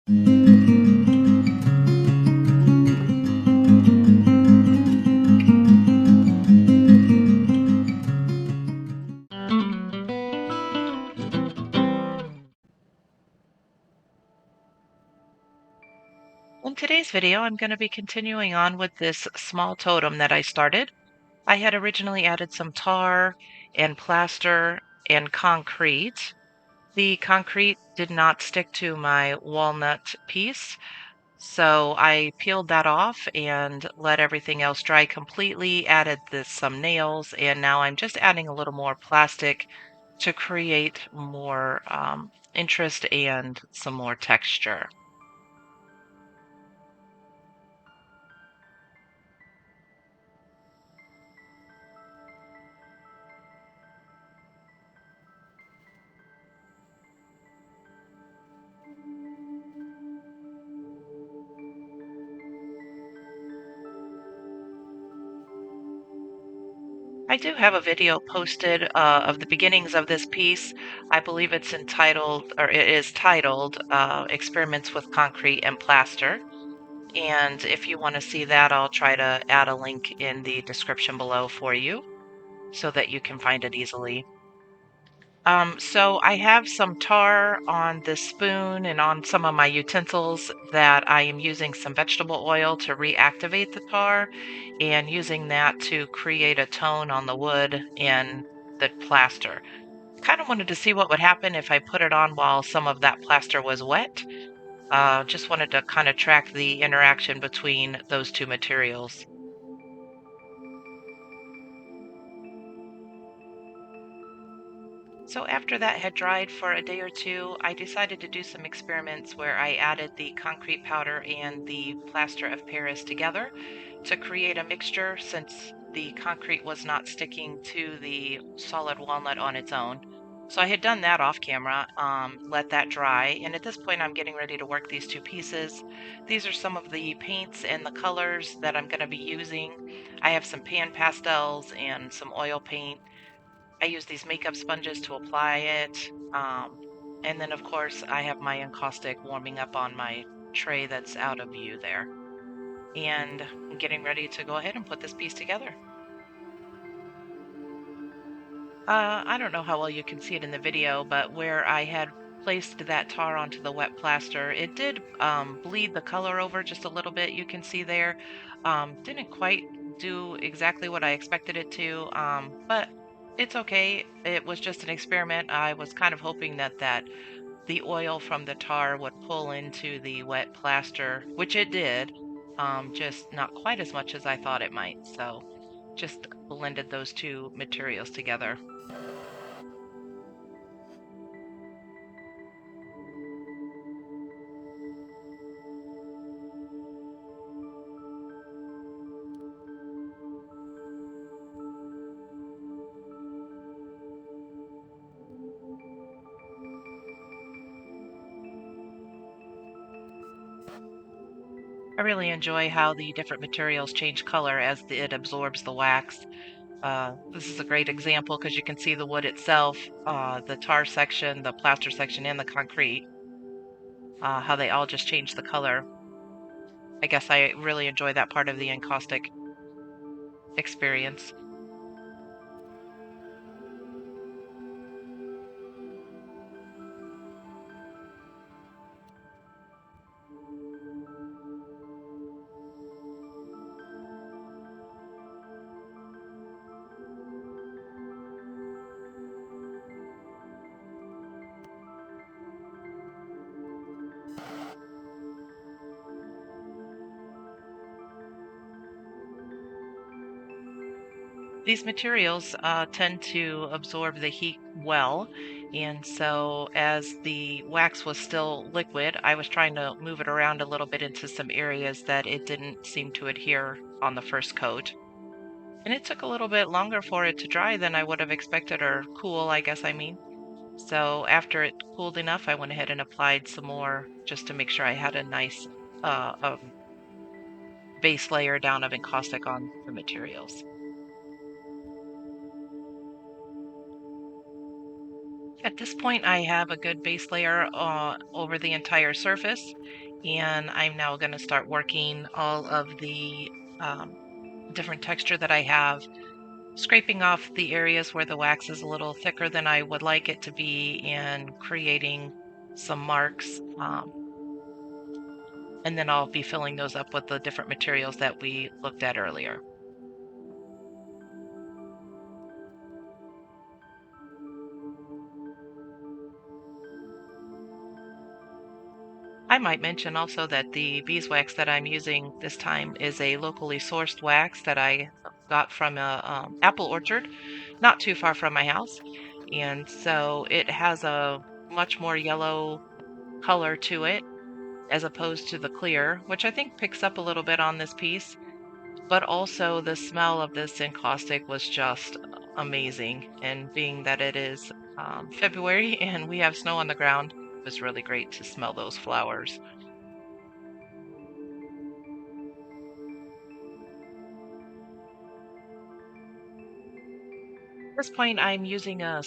In today's video, I'm going to be continuing on with this small totem that I started. I had originally added some tar and plaster and concrete. The concrete did not stick to my walnut piece, so I peeled that off and let everything else dry completely, added some nails, and now I'm just adding a little more plastic to create more interest and some more texture. I do have a video posted of the beginnings of this piece. I believe it's entitled, or it is titled, Experiments with Concrete and Plaster. And if you want to see that, I'll try to add a link in the description below for you so that you can find it easily. So I have some tar on this spoon and on some of my utensils that I am using some vegetable oil to reactivate the tar and using that to create a tone on the wood and the plaster. Kind of wanted to see what would happen if I put it on while some of that plaster was wet. Just wanted to kind of track the interaction between those two materials. So after that had dried for a day or two, I decided to do some experiments where I added the concrete powder and the plaster of Paris together to create a mixture since the concrete was not sticking to the solid walnut on its own. So I had done that off camera, let that dry, and at this point I'm getting ready to work these two pieces. These are some of the paints and the colors that I'm going to be using. I have some pan pastels and some oil paint. I use these makeup sponges to apply it. And then, of course, I have my encaustic warming up on my tray that's out of view there. And I'm getting ready to go ahead and put this piece together. I don't know how well you can see it in the video, but where I had placed that tar onto the wet plaster, it did bleed the color over just a little bit. You can see there. Didn't quite do exactly what I expected it to, but it's okay. It was just an experiment. I was kind of hoping that the oil from the tar would pull into the wet plaster, which it did, just not quite as much as I thought it might. So just blended those two materials together. I really enjoy how the different materials change color as it absorbs the wax. This is a great example because you can see the wood itself, the tar section, the plaster section, and the concrete, how they all just change the color. I guess I really enjoy that part of the encaustic experience. These materials tend to absorb the heat well, and so as the wax was still liquid, I was trying to move it around a little bit into some areas that it didn't seem to adhere on the first coat. And it took a little bit longer for it to dry than I would have expected, or cool, I guess I mean. So after it cooled enough, I went ahead and applied some more just to make sure I had a nice base layer down of encaustic on the materials. At this point, I have a good base layer over the entire surface, and I'm now going to start working all of the um, different texture that I have, scraping off the areas where the wax is a little thicker than I would like it to be, and creating some marks. And then I'll be filling those up with the different materials that we looked at earlier. I might mention also that the beeswax that I'm using this time is a locally sourced wax that I got from a apple orchard not too far from my house. And so it has a much more yellow color to it as opposed to the clear, which I think picks up a little bit on this piece. But also the smell of this encaustic was just amazing. And being that it is February and we have snow on the ground, it was really great to smell those flowers. At this point, I'm using a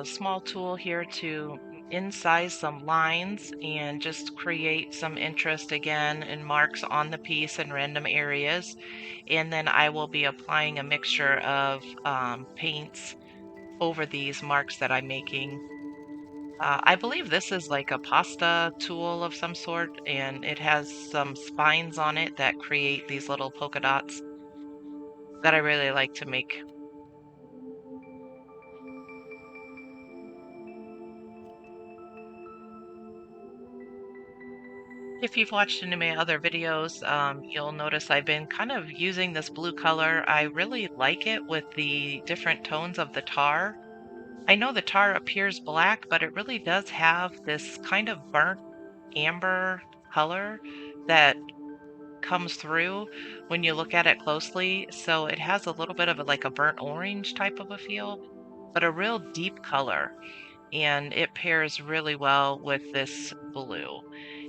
small tool here to incise some lines and just create some interest again and marks on the piece in random areas. And then I will be applying a mixture of paints over these marks that I'm making. I believe this is like a pasta tool of some sort, and it has some spines on it that create these little polka dots that I really like to make. If you've watched any of my other videos, you'll notice I've been kind of using this blue color. I really like it with the different tones of the tar. I know the tar appears black, but it really does have this kind of burnt amber color that comes through when you look at it closely. So it has a little bit of like a burnt orange type of a feel, but a real deep color. And it pairs really well with this blue.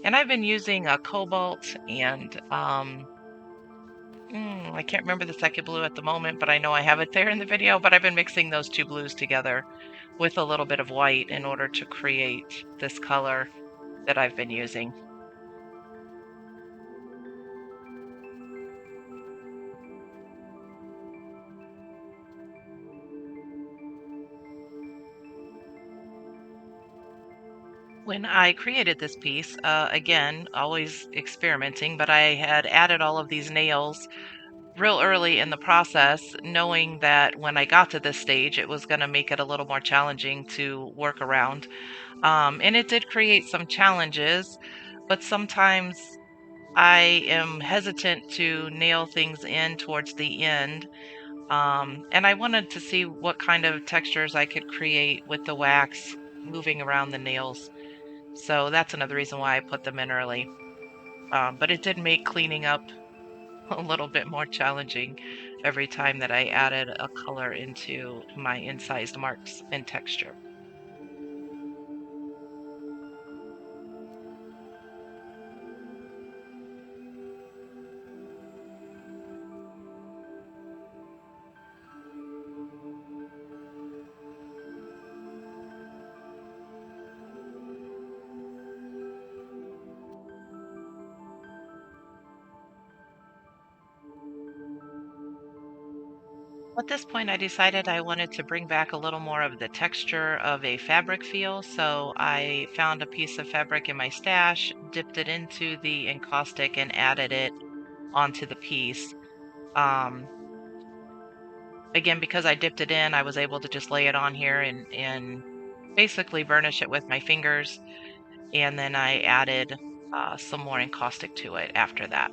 And I've been using a cobalt and I can't remember the second blue at the moment, but I know I have it there in the video. But I've been mixing those two blues together with a little bit of white in order to create this color that I've been using. When I created this piece, again, always experimenting, but I had added all of these nails real early in the process, knowing that when I got to this stage, it was going to make it a little more challenging to work around. And it did create some challenges, but sometimes I am hesitant to nail things in towards the end. And I wanted to see what kind of textures I could create with the wax moving around the nails. So that's another reason why I put them in early. But it did make cleaning up a little bit more challenging every time that I added a color into my incised marks and texture. At this point, I decided I wanted to bring back a little more of the texture of a fabric feel, so I found a piece of fabric in my stash, dipped it into the encaustic, and added it onto the piece. Um, Again, because I dipped it in, I was able to just lay it on here and basically burnish it with my fingers, and then I added some more encaustic to it after that.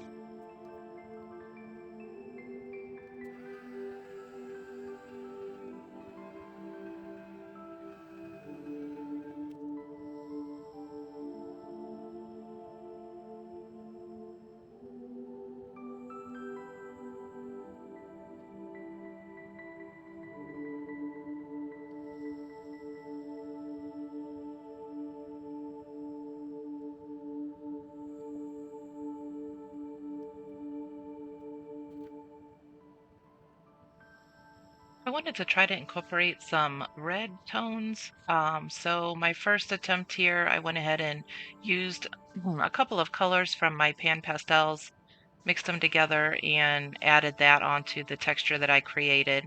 I wanted to try to incorporate some red tones. So my first attempt here, I went ahead and used a couple of colors from my pan pastels, mixed them together, and added that onto the texture that I created,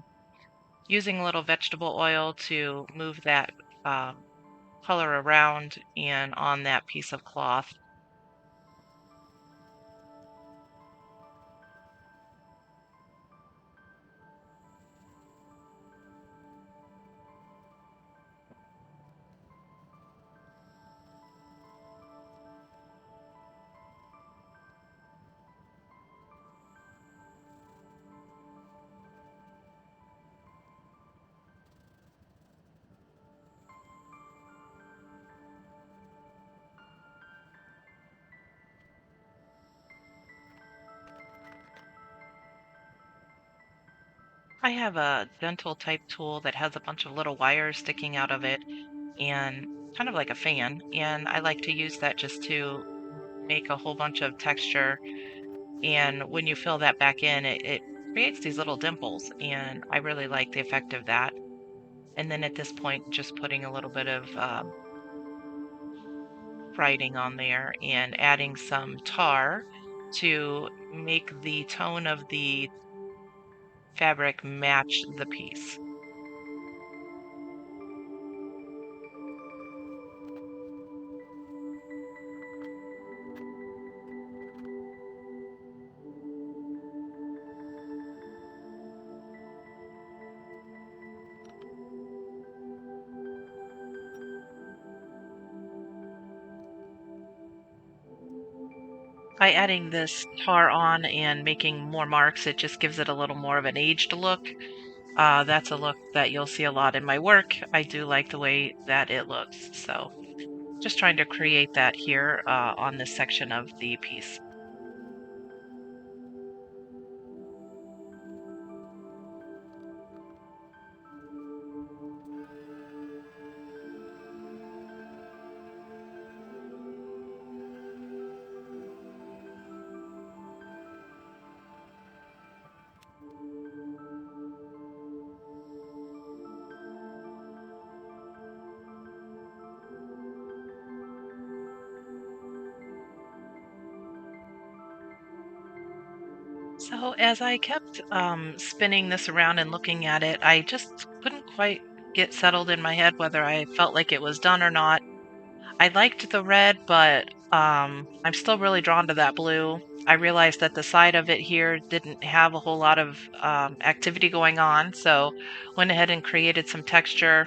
using a little vegetable oil to move that um, color around and on that piece of cloth. I have a dental type tool that has a bunch of little wires sticking out of it and kind of like a fan. And I like to use that just to make a whole bunch of texture. And when you fill that back in, it creates these little dimples. And I really like the effect of that. And then at this point, just putting a little bit of writing on there and adding some tar to make the tone of the fabric match the piece. By adding this tar on and making more marks, it just gives it a little more of an aged look. That's a look that you'll see a lot in my work. I do like the way that it looks. So just trying to create that here on this section of the piece. So as I kept spinning this around and looking at it, I just couldn't quite get settled in my head whether I felt like it was done or not. I liked the red, but I'm still really drawn to that blue. I realized that the side of it here didn't have a whole lot of activity going on, so went ahead and created some texture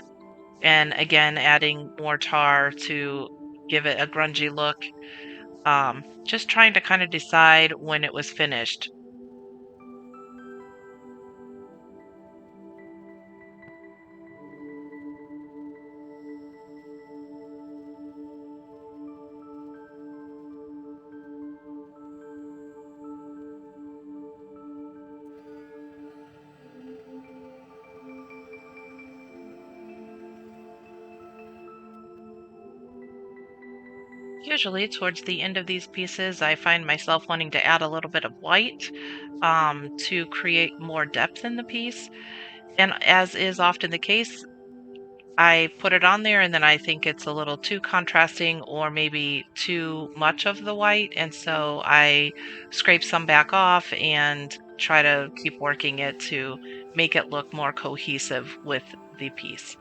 and again adding more tar to give it a grungy look. Just trying to kind of decide when it was finished. Usually, towards the end of these pieces, I find myself wanting to add a little bit of white to create more depth in the piece. And as is often the case, I put it on there and then I think it's a little too contrasting or maybe too much of the white. And so I scrape some back off and try to keep working it to make it look more cohesive with the piece.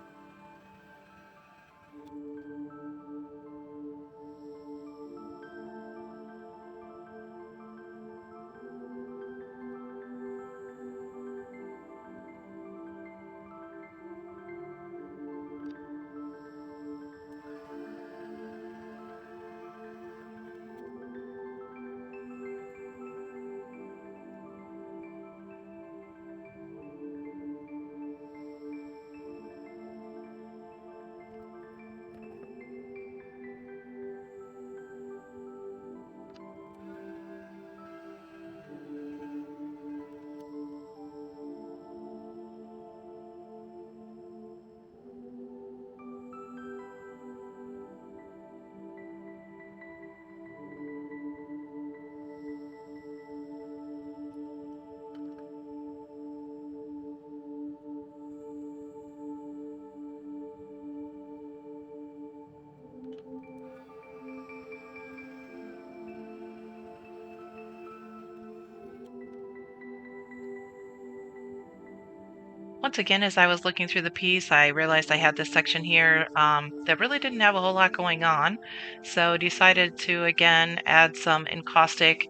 Once again, as I was looking through the piece, I realized I had this section here that really didn't have a whole lot going on. So decided to again add some encaustic.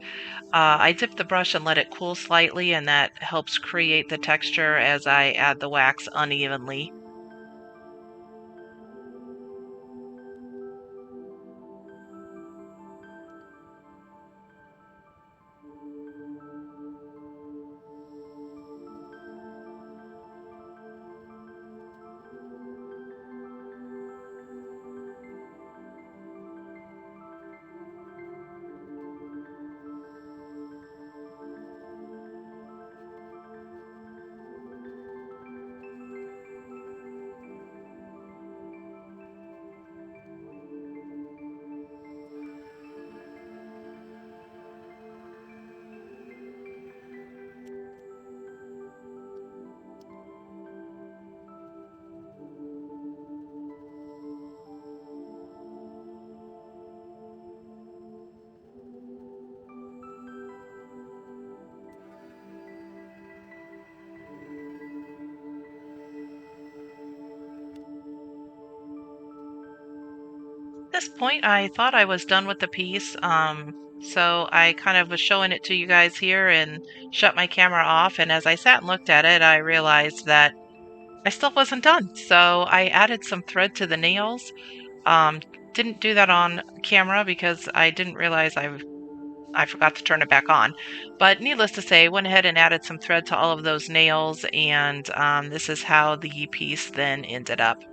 I dip the brush and let it cool slightly, and that helps create the texture as I add the wax unevenly. At this point, I thought I was done with the piece, so I kind of was showing it to you guys here and shut my camera off. And as I sat and looked at it, I realized that I still wasn't done. So I added some thread to the nails. Um, didn't do that on camera because I didn't realize I forgot to turn it back on. But needless to say, went ahead and added some thread to all of those nails, and this is how the piece then ended up.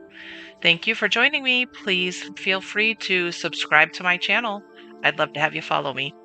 Thank you for joining me. Please feel free to subscribe to my channel. I'd love to have you follow me.